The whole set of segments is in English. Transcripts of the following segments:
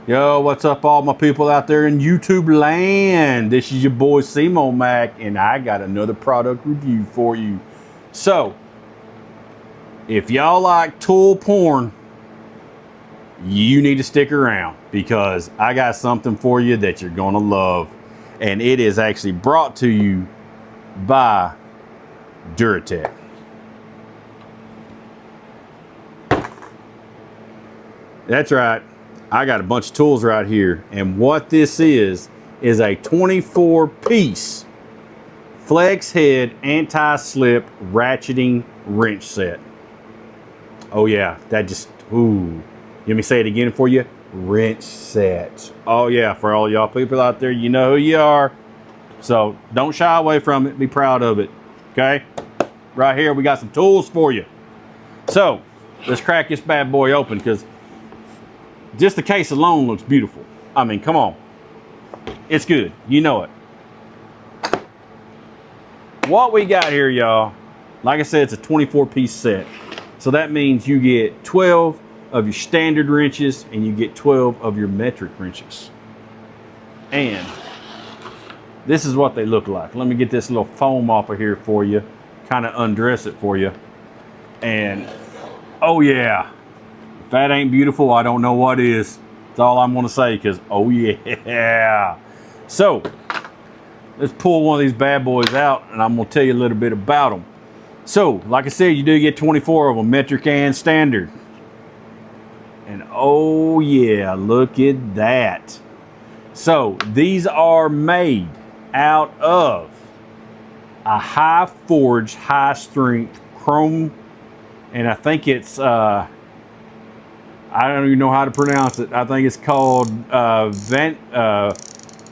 Yo, what's up, all my people out there in YouTube land? This is your boy SEMO-MAC, and I got another product review for you. So, if y'all like tool porn, you need to stick around because I got something for you that you're gonna love, and it is actually brought to you by Duratech. That's right. I got a bunch of tools right here, and what this is a 24-piece flex head anti-slip ratcheting wrench set. Oh yeah, that just, ooh. Let me say it again for you. Wrench set. Oh yeah, for all y'all people out there, you know who you are. So don't shy away from it. Be proud of it. Okay? Right here, we got some tools for you. So let's crack this bad boy open, because just the case alone looks beautiful. I mean, come on. It's good. You know it. What we got here, y'all, like I said, it's a 24-piece set. So that means you get 12 of your standard wrenches and you get 12 of your metric wrenches. And this is what they look like. Let me get this little foam off of here for you, kind of undress it for you. And oh yeah, if that ain't beautiful, I don't know what is. That's all I'm gonna say, because oh yeah. So let's pull one of these bad boys out, and I'm gonna tell you a little bit about them. So like I said, you do get 24 of them, metric and standard. And oh yeah, look at that. So these are made out of a high forged, high strength chrome, and I think it's I don't even know how to pronounce it. I think it's called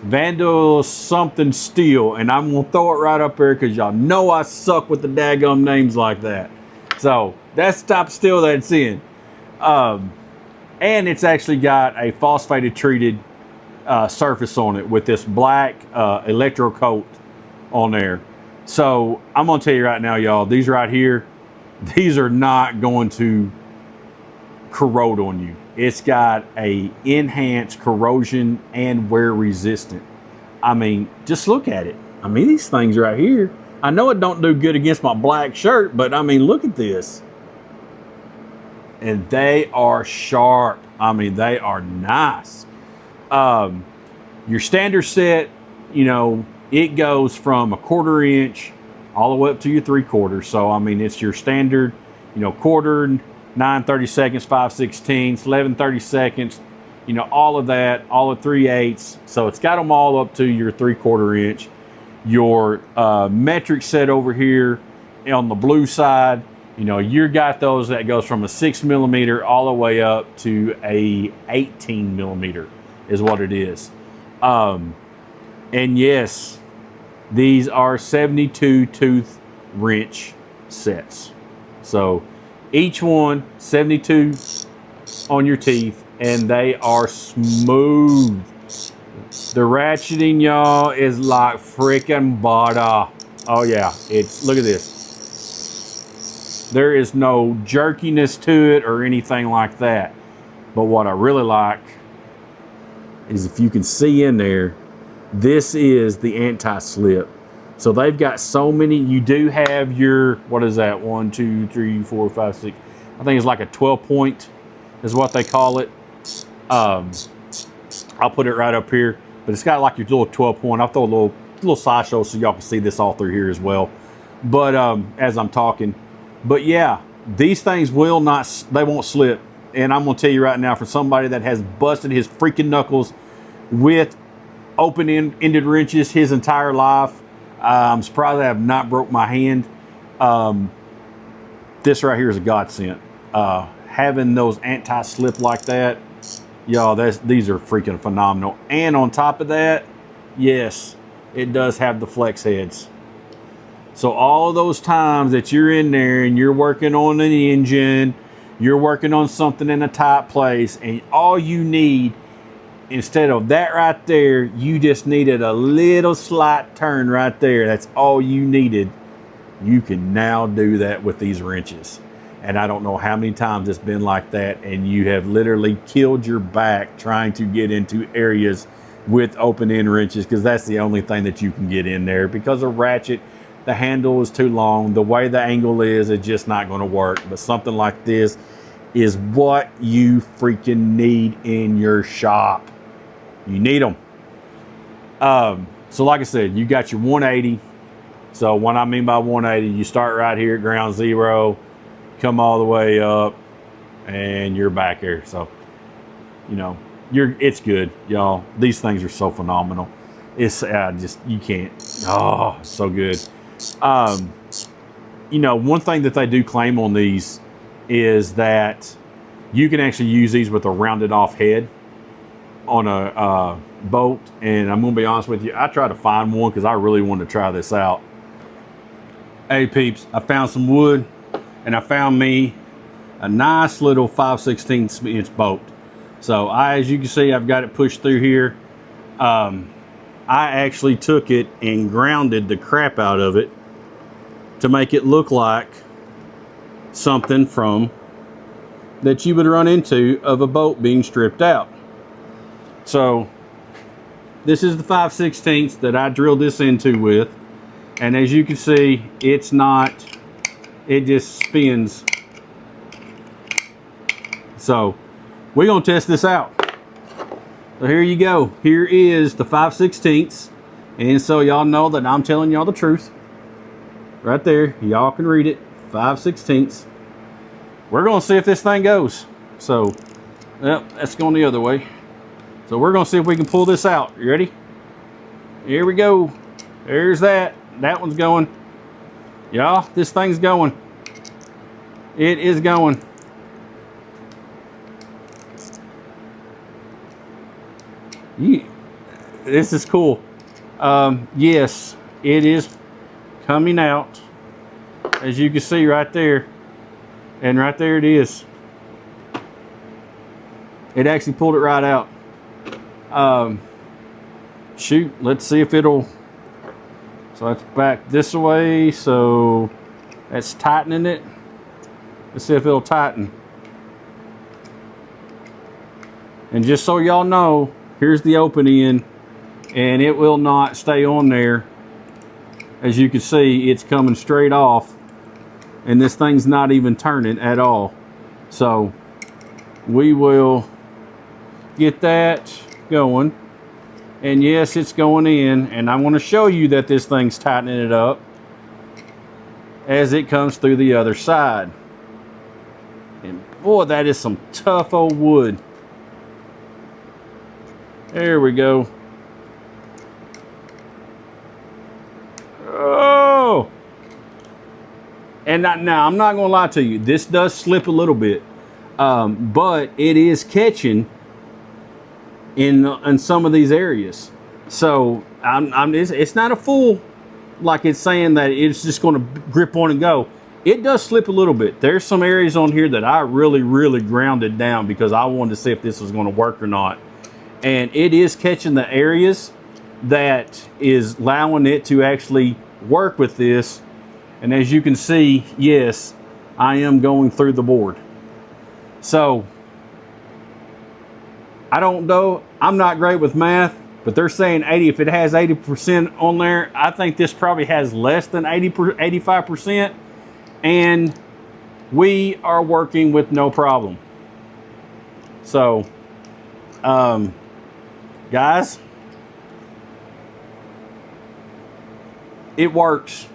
Vandal something steel, and I'm gonna throw it right up there because y'all know I suck with the daggum names like that. So that's the type of steel that it's in. And it's actually got a phosphated treated surface on it with this black electro coat on there. So I'm gonna tell you right now, y'all, these right here, these are not going to corrode on you. It's got a enhanced corrosion and wear resistant. I mean, just look at it. I mean, these things right here, I know it don't do good against my black shirt, but I mean, look at this. And they are sharp. I mean, they are nice. Your standard set, you know, it goes from a 1/4 inch all the way up to your 3/4. So, I mean, it's your standard, you know, 1/4, 9/32, 5/16, 11/32, you know, all of that, all of 3/8. So it's got them all up to your 3/4 inch. Your metric set over here on the blue side, you know, you got those that goes from a 6mm all the way up to a 18mm is what it is. And yes, these are 72 tooth wrench sets. So each one 72 on your teeth, and they are smooth. The ratcheting, y'all, is like freaking butter. Oh yeah, it's, look at this. There is no jerkiness to it or anything like that. But what I really like is, if you can see in there, this is the anti-slip. So they've got so many. You do have your, what is that? 1, 2, 3, 4, 5, 6. I think it's like a 12 point is what they call it. I'll put it right up here, but it's got like your little 12 point. I'll throw a little sideshow so y'all can see this all through here as well. But as I'm talking, but yeah, these things will not, they won't slip. And I'm gonna tell you right now, for somebody that has busted his freaking knuckles with open-ended wrenches his entire life, I'm surprised I have not broke my hand. This right here is a godsend. Having those anti-slip like that, y'all, these are freaking phenomenal. And on top of that, yes, it does have the flex heads. So all of those times that you're in there and you're working on an engine, you're working on something in a tight place, and all you need, instead of that right there, you just needed a little slight turn right there. That's all you needed. You can now do that with these wrenches. And I don't know how many times it's been like that, and you have literally killed your back trying to get into areas with open end wrenches, because that's the only thing that you can get in there, because a ratchet, the handle is too long, the way the angle is, it's just not going to work. But something like this is what you freaking need in your shop. You need them. So like I said, you got your 180. So what I mean by 180, you start right here at ground zero, come all the way up, and you're back here. So, you know, it's good, y'all. These things are so phenomenal. It's just, you can't. Oh, it's so good. You know, one thing that they do claim on these is that you can actually use these with a rounded off head on a bolt. And I'm gonna be honest with you, I tried to find one because I really wanted to try this out. Hey peeps, I found some wood, and I found me a nice little 5/16 inch bolt. So as you can see, I've got it pushed through here. I actually took it and grounded the crap out of it to make it look like something from that you would run into of a bolt being stripped out. So this is the 5/16 that I drilled this into with. And as you can see, it's not, it just spins. So we're gonna test this out. So here you go. Here is the 5/16. And so y'all know that I'm telling y'all the truth. Right there, y'all can read it, 5/16. We're gonna see if this thing goes. So, yep, that's going the other way. So we're gonna see if we can pull this out. You ready? Here we go. There's that. That one's going. Y'all, this thing's going. It is going. This is cool. Yes, it is coming out, as you can see right there. And right there it is. It actually pulled it right out. Shoot, let's see if it'll. So that's back this way, so that's tightening it. Let's see if it'll tighten. And just so y'all know, here's the open end, and it will not stay on there. As you can see, it's coming straight off, and this thing's not even turning at all. So we will get that going. And yes, it's going in, and I want to show you that this thing's tightening it up as it comes through the other side. And boy, that is some tough old wood. There we go. Oh! And now, I'm not going to lie to you. This does slip a little bit, but it is catching in some of these areas. So it's not a full, like it's saying that it's just going to grip on and go. It does slip a little bit. There's some areas on here that I really grounded down because I wanted to see if this was going to work or not. And it is catching the areas that is allowing it to actually work with this. And as you can see, yes, I am going through the board. So I don't know, I'm not great with math, but they're saying 80. If it has 80% on there, I think this probably has less than 85%. And we are working with no problem. So, guys, it works.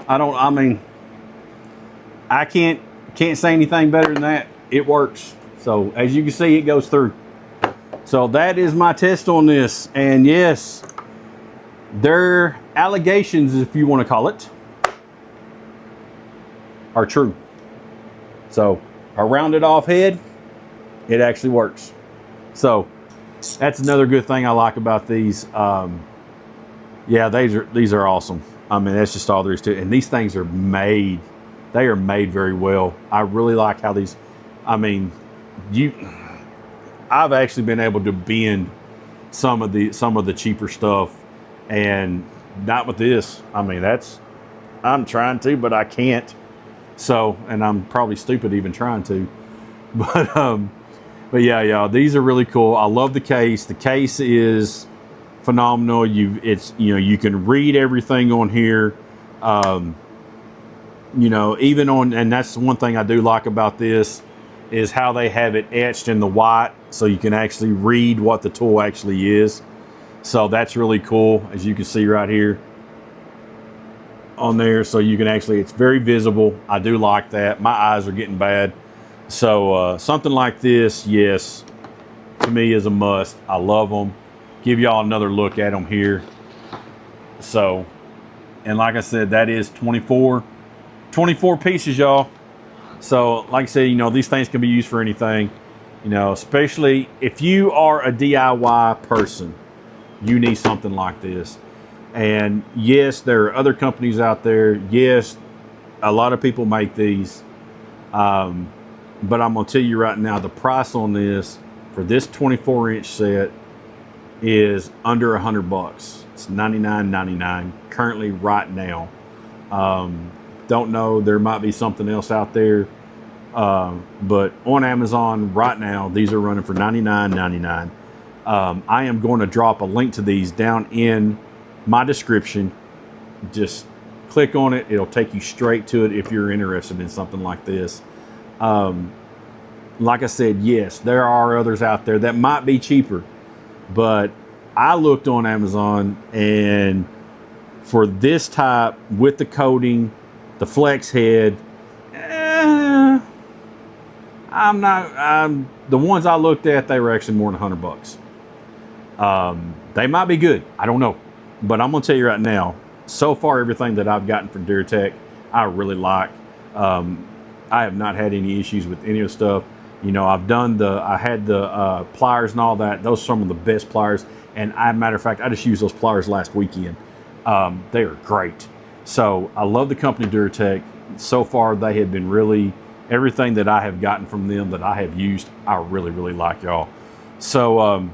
I can't say anything better than that. It works. So as you can see, it goes through. So that is my test on this. And yes, their allegations, if you want to call it, are true. So a rounded off head, it actually works. So that's another good thing I like about these. Yeah, these are awesome. I mean, that's just all there is to it. And these things are made, they are made very well. I really like how these, I mean, I've actually been able to bend some of the cheaper stuff, and not with this. I mean, I'm trying to, but I can't. So, and I'm probably stupid even trying to, but yeah, y'all, these are really cool. I love the case. The case is phenomenal. You can read everything on here. Even on, and that's one thing I do like about this is how they have it etched in the white, so you can actually read what the tool actually is. So that's really cool, as you can see right here on there. So you can actually, it's very visible. I do like that. My eyes are getting bad. So something like this, yes, to me is a must. I love them. Give y'all another look at them here. So, and like I said, that is 24 pieces, y'all. So like I said, these things can be used for anything, especially if you are a DIY person, you need something like this. And yes, there are other companies out there. Yes, a lot of people make these. But I'm going to tell you right now, the price on this for this 24-inch set is under $100. It's $99.99 currently right now. Don't know, there might be something else out there. But on Amazon right now, these are running for $99.99. I am going to drop a link to these down in my description. Just click on it. It'll take you straight to it if you're interested in something like this. Like I said, yes, there are others out there that might be cheaper, but I looked on Amazon, and for this type with the coating, the flex head, the ones I looked at, they were actually more than $100. They might be good, I don't know, but I'm gonna tell you right now, so far everything that I've gotten from Duratec, I really like. I have not had any issues with any of the stuff. I had the pliers and all that. Those are some of the best pliers, and matter of fact, I just used those pliers last weekend. They are great. So I love the company Duratec. So far, they have been really, everything that I have gotten from them that I have used, I really, really like, y'all. So,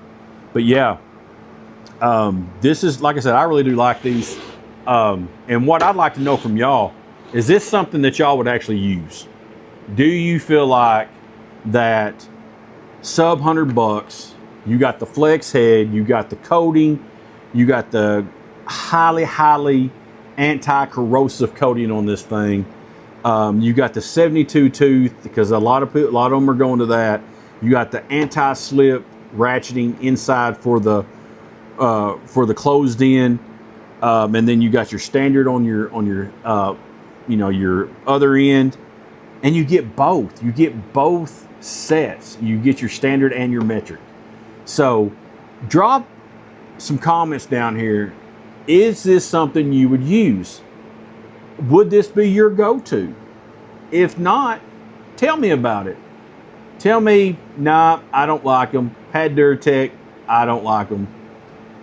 but yeah, this is, like I said, I really do like these. And what I'd like to know from y'all, is this something that y'all would actually use? Do you feel like that sub $100, you got the flex head, you got the coating, you got the highly anti-corrosive coating on this thing, you got the 72 tooth, because a lot of them are going to that. You got the anti-slip ratcheting inside for the closed in, and then you got your standard on your your other end, and you get both. You get both sets. You get your standard and your metric. So drop some comments down here. Is this something you would use? Would this be your go-to? If not, tell me about it. Tell me, nah, I don't like them. Had Duratec, I don't like them.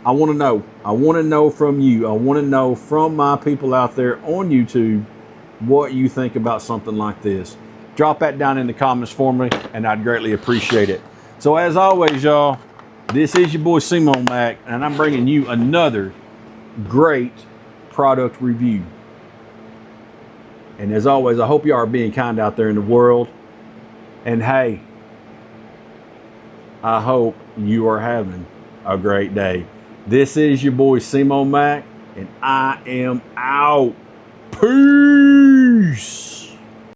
I want to know. I want to know from you. I want to know from my people out there on YouTube what you think about something like this. Drop that down in the comments for me, and I'd greatly appreciate it. So as always, y'all, this is your boy SEMO-MAC, and I'm bringing you another great product review. And as always, I hope you are being kind out there in the world. And hey, I hope you are having a great day. This is your boy SEMO-MAC, and I am out. Peace.